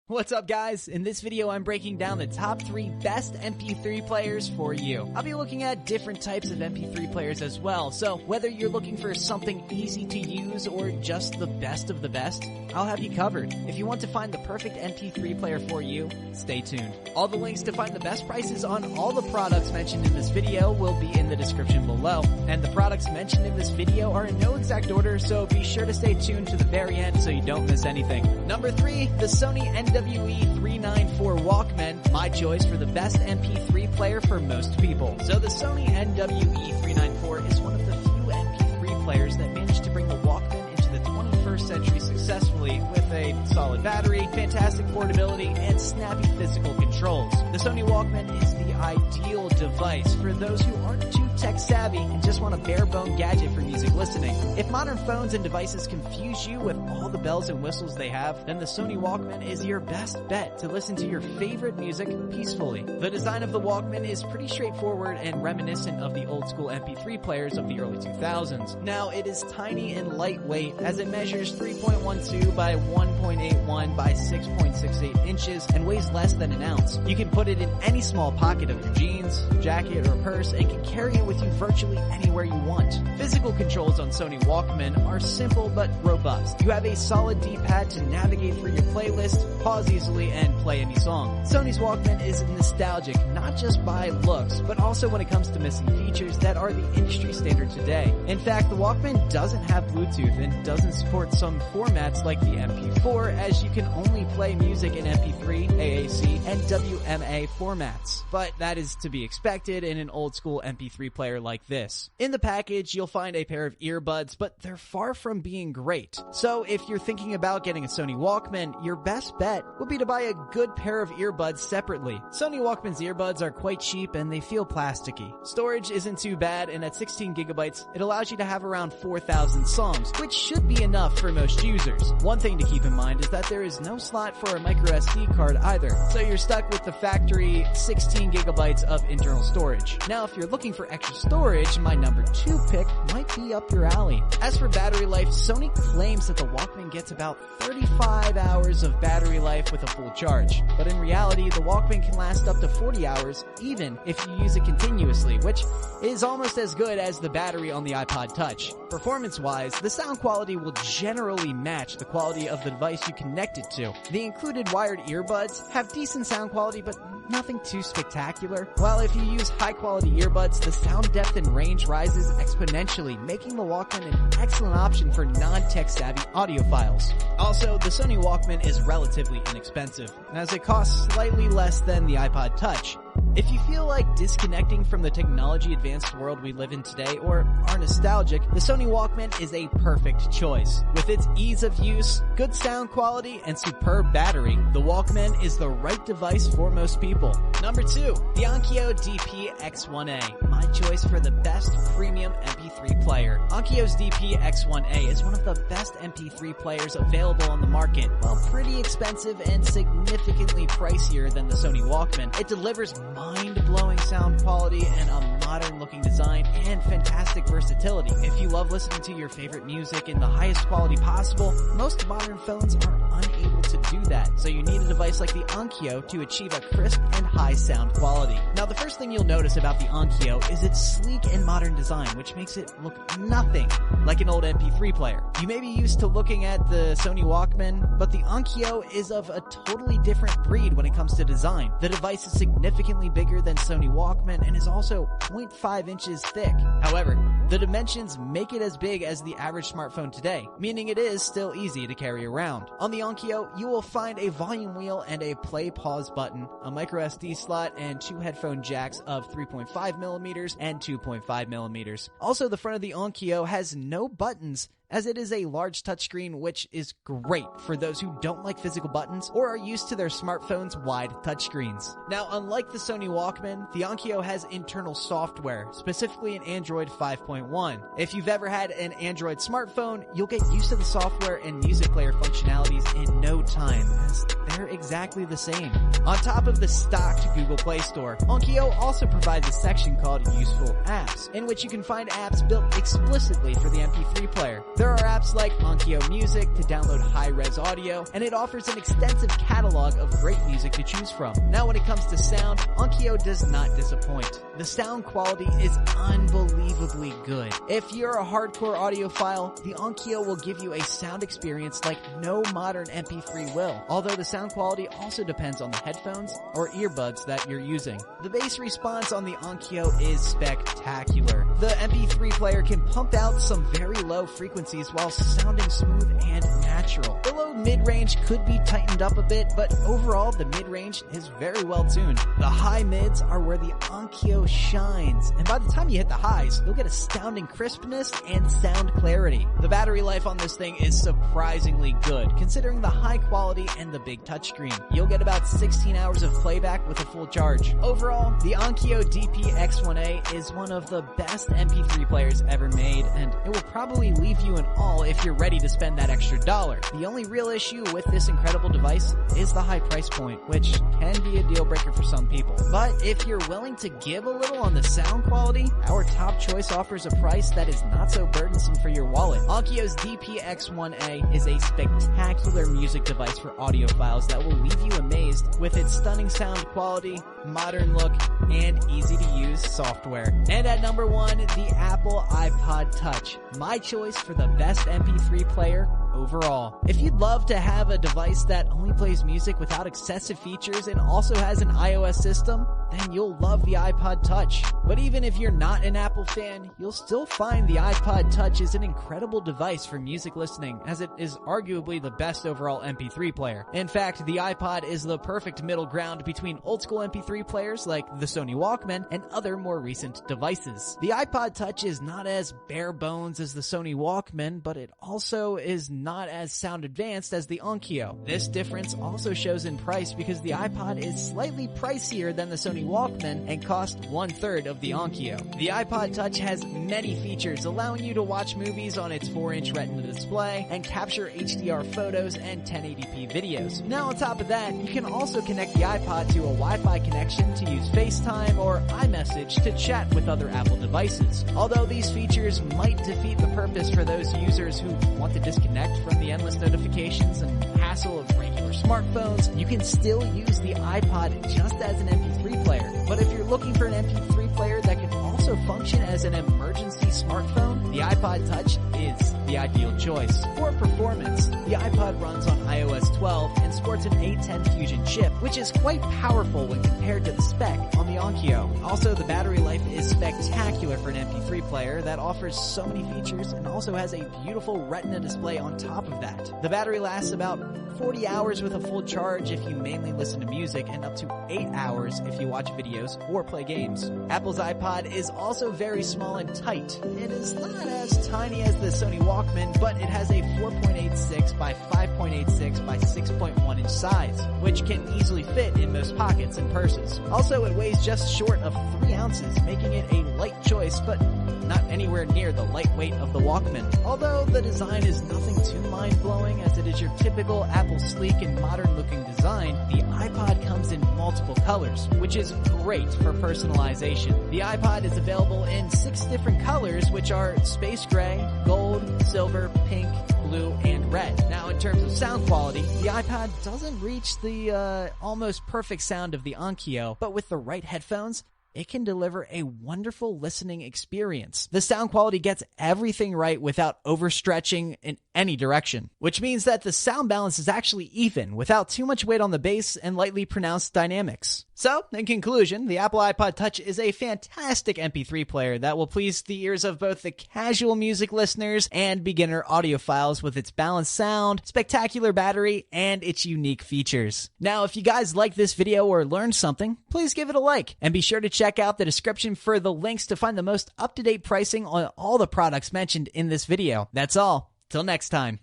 What's up, guys? In this video, I'm breaking down the top 3 best MP3 players for you. I'll be looking at different types of MP3 players as well, so whether you're looking for something easy to use or just the best of the best, I'll have you covered. If you want to find the perfect MP3 player for you, stay tuned. All the links to find the best prices on all the products mentioned in this video will be in the description below, and the products mentioned in this video are in no exact order, so be sure to stay tuned to the very end so you don't miss anything. Number 3, the Sony NWE394 Walkman, my choice for the best MP3 player for most people. So the Sony NWE394 is one of the few MP3 players that managed to bring the Walkman into the 21st century successfully with a solid battery, fantastic portability, and snappy physical controls. The Sony Walkman is the ideal device for those who aren't too tech savvy and just want a bare bone gadget for music listening. If modern phones and devices confuse you with all the bells and whistles they have, then the Sony Walkman is your best bet to listen to your favorite music peacefully. The design of the Walkman is pretty straightforward and reminiscent of the old school MP3 players of the early 2000s. Now, it is tiny and lightweight as it measures 3.12 by 1.81 by 6.68 inches and weighs less than an ounce. You can put it in any small pocket of your jeans, jacket, or purse and can carry it with you virtually anywhere you want. Physical controls on Sony Walkman are simple but robust. You have a solid D-pad to navigate through your playlist, pause easily, and play any song. Sony's Walkman is nostalgic not just by looks, but also when it comes to missing features that are the industry standard today. In fact, the Walkman doesn't have Bluetooth and doesn't support some formats like the MP4, as you can only play music in MP3, AAC, and WMA formats. But that is to be expected in an old school MP3 player like this. In the package, you'll find a pair of earbuds, but they're far from being great. So if you're thinking about getting a Sony Walkman, your best bet would be to buy a good pair of earbuds separately. Sony Walkman's earbuds are quite cheap and they feel plasticky. Storage isn't too bad, and at 16 gigabytes, it allows you to have around 4,000 songs, which should be enough for most users. One thing to keep in mind is that there is no slot for a micro SD card either, so you're stuck with the factory 16 gigabytes of internal storage. Now, if you're looking for extra storage, my number 2 pick might be up your alley. As for battery life, Sony claims that the Walkman gets about 35 hours of battery life with a full charge. But in reality, the Walkman can last up to 40 hours even if you use it continuously, which is almost as good as the battery on the iPod Touch. Performance-wise, the sound quality will generally match the quality of the device you connect it to. The included wired earbuds have decent sound quality, but nothing too spectacular. While if you use high-quality earbuds, the sound depth and range rises exponentially, making the Walkman an excellent option for non-tech savvy audiophiles. Also, the Sony Walkman is relatively inexpensive, as it costs slightly less than the iPod Touch. If you feel like disconnecting from the technology-advanced world we live in today or are nostalgic, the Sony Walkman is a perfect choice. With its ease of use, good sound quality, and superb battery, the Walkman is the right device for most people. Number 2, the Onkyo DP-X1A, my choice for the best premium MP3 player. Onkyo's DP-X1A is one of the best MP3 players available on the market. While pretty expensive and significantly pricier than the Sony Walkman, it delivers mind-blowing sound quality and a modern-looking design and fantastic versatility. If you love listening to your favorite music in the highest quality possible, most modern phones are unable to do that, so you need a device like the Onkyo to achieve a crisp and high sound quality. Now, the first thing you'll notice about the Onkyo is its sleek and modern design, which makes it look nothing like an old MP3 player. You may be used to looking at the Sony Walkman, but the Onkyo is of a totally different breed when it comes to design. The device is significantly bigger than Sony Walkman and is also 0.5 inches thick. However, the dimensions make it as big as the average smartphone today, meaning it is still easy to carry around. On the Onkyo, you will find a volume wheel and a play-pause button, a microSD slot, and 2 headphone jacks of 3.5mm and 2.5mm. Also, the front of the Onkyo has no buttons, as it is a large touchscreen, which is great for those who don't like physical buttons or are used to their smartphone's wide touchscreens. Now, unlike the Sony Walkman, the Onkyo has internal software, specifically in Android 5.1. If you've ever had an Android smartphone, you'll get used to the software and music player functionalities in no time, as they're exactly the same. On top of the stock Google Play Store, Onkyo also provides a section called Useful Apps, in which you can find apps built explicitly for the MP3 player. There are apps apps like Onkyo Music to download high-res audio, and it offers an extensive catalog of great music to choose from. Now when it comes to sound, Onkyo does not disappoint. The sound quality is unbelievably good. If you're a hardcore audiophile, the Onkyo will give you a sound experience like no modern MP3 will, although the sound quality also depends on the headphones or earbuds that you're using. The bass response on the Onkyo is spectacular. The MP3 player can pump out some very low frequencies while sounding smooth and natural. The low mid-range could be tightened up a bit, but overall the mid-range is very well tuned. The high mids are where the Onkyo shines, and by the time you hit the highs, you'll get astounding crispness and sound clarity. The battery life on this thing is surprisingly good, considering the high quality and the big touchscreen. You'll get about 16 hours of playback with a full charge. Overall, the Onkyo DP-X1A is one of the best MP3 players ever made, and it will probably leave you in awe if you're ready to spend that extra dollar. The only real issue with this incredible device is the high price point, which can be a deal breaker for some people. But if you're willing to give a little on the sound quality, our top choice offers a price that is not so burdensome for your wallet. Onkyo's DP-X1A is a spectacular music device for audiophiles that will leave you amazed with its stunning sound quality, modern look, and easy-to-use software. And at number 1, the Apple iPod Touch, my choice for the best MP3 player overall. If you'd love to have a device that only plays music without excessive features and also has an iOS system, then you'll love the iPod Touch. But even if you're not an Apple fan, you'll still find the iPod Touch is an incredible device for music listening, as it is arguably the best overall MP3 player. In fact, the iPod is the perfect middle ground between old school MP3 players like the Sony Walkman and other more recent devices. The iPod Touch is not as bare bones as the Sony Walkman, but it also is not as sound advanced as the Onkyo. This difference also shows in price because the iPod is slightly pricier than the Sony Walkman and costs 1/3 of the Onkyo. The iPod Touch has many features, allowing you to watch movies on its 4-inch Retina display and capture HDR photos and 1080p videos. Now on top of that, you can also connect the iPod to a Wi-Fi connection to use FaceTime or iMessage to chat with other Apple devices. Although these features might defeat the purpose for those users who want to disconnect from the endless notifications and hassle of regular smartphones, you can still use the iPod just as an MP3 player. But if you're looking for an MP3 player that can also function as an emergency smartphone, the iPod Touch is the ideal choice. For performance, the iPod runs on iOS 12 and sports an A10 Fusion chip, which is quite powerful when compared to the spec on the Onkyo. Also, the battery life is spectacular for an MP3 player that offers so many features and also has a beautiful Retina display on top of that. The battery lasts about 40 hours with a full charge if you mainly listen to music, and up to 8 hours if you watch videos or play games. Apple's iPod is also very small and tight. It is not as tiny as the Sony Walkman, but it has a 4.86 by 5.86 by 6.1 inch size, which can easily fit in most pockets and purses. Also, it weighs just short of 3 ounces, making it a light choice, but not anywhere near the lightweight of the Walkman. Although the design is nothing too mind-blowing, as it is your typical Apple sleek and modern-looking design, the iPod comes in multiple colors, which is great for personalization. The iPod is available in 6 different colors, which are space gray, gold, silver, pink, blue, and red. Now, in terms of sound quality, the iPod doesn't reach the almost perfect sound of the Onkyo, but with the right headphones, it can deliver a wonderful listening experience. The sound quality gets everything right without overstretching in any direction, which means that the sound balance is actually even without too much weight on the bass and lightly pronounced dynamics. So, in conclusion, the Apple iPod Touch is a fantastic MP3 player that will please the ears of both the casual music listeners and beginner audiophiles with its balanced sound, spectacular battery, and its unique features. Now, if you guys like this video or learned something, please give it a like, and be sure to check out the description for the links to find the most up-to-date pricing on all the products mentioned in this video. That's all. Till next time.